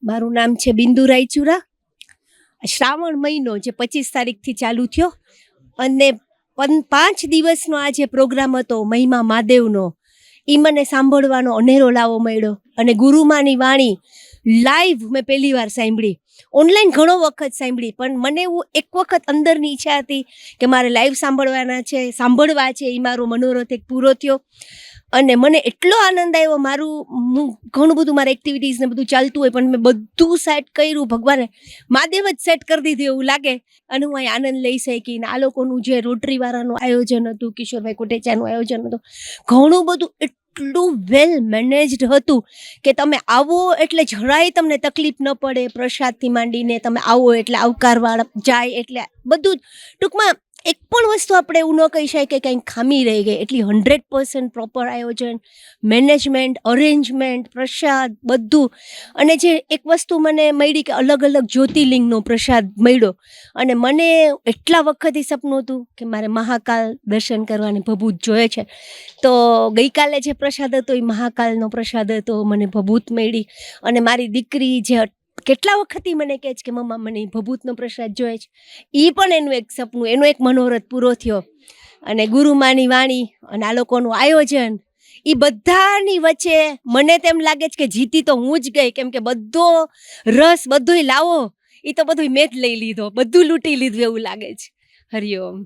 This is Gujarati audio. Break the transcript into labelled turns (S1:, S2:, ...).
S1: મારું નામ છે બિંદુ રાયચુરા. શ્રાવણ મહિનો જે 25 તારીખથી ચાલુ થયો અને 5 દિવસનો આ જે પ્રોગ્રામ હતો મહિમા મહાદેવનો, એ મને સાંભળવાનો અનેરો લાવો મળ્યો. અને ગુરુમાની વાણી લાઈવ મેં પહેલી વાર સાંભળી. ઓનલાઈન ઘણો વખત સાંભળી, પણ મને એવું એક વખત અંદરની ઈચ્છા હતી કે મારે લાઈવ સાંભળવા છે. એ મારો મનોરથ એક પૂરો થયો અને મને એટલો આનંદ આવ્યો. હું ઘણું બધું મારા એક્ટિવિટીઝ ને બધું ચાલતું હોય, પણ મેં બધું સેટ કર્યું. ભગવાને મહાદેવ જ સેટ કરી દીધું એવું લાગે. અને હું અહીં આનંદ લઈ શકી. ને આ લોકોનું જે રોટરી વાળાનું આયોજન હતું, કિશોરભાઈ કોટેચાનું આયોજન હતું, ઘણું બધું એટલું વેલ મેનેજડ હતું કે તમે આવો એટલે જરાય તમને તકલીફ ન પડે. પ્રસાદથી માંડીને તમે આવો એટલે આવકારવાળા જાય એટલે બધું જ ટૂંકમાં એક પણ વસ્તુ આપણે એવું ન કહી શકાય કે કંઈ ખામી રહી ગઈ. એટલી 100% પ્રોપર આયોજન, મેનેજમેન્ટ, અરેન્જમેન્ટ, પ્રસાદ બધું. અને જે એક વસ્તુ મને મળી કે અલગ અલગ જ્યોતિર્લિંગનો પ્રસાદ મળ્યો. અને મને એટલા વખતથી સપનું હતું કે મારે મહાકાલ દર્શન કરવાની ભભૂત જોઈએ છે. તો ગઈકાલે જે પ્રસાદ હતો એ મહાકાલનો પ્રસાદ હતો, મને ભભૂત મળી. અને મારી દીકરી જે કેટલા વખતથી મને કહે છે કે મમ્મા મને ભભૂતનો પ્રસાદ જોઈએ છે, એ પણ એનું એક સપનું, એનો એક મનોરથ પૂરો થયો. અને ગુરુમાની વાણી અને આ લોકોનું આયોજન, એ બધાની વચ્ચે મને તેમ લાગે છે કે જીતી તો હું જ ગઈ, કેમ કે બધો રસ બધોય લાવો એ તો બધું મેં જ લઈ લીધો, બધું લૂંટી લીધું એવું લાગે છે. હરિઓમ.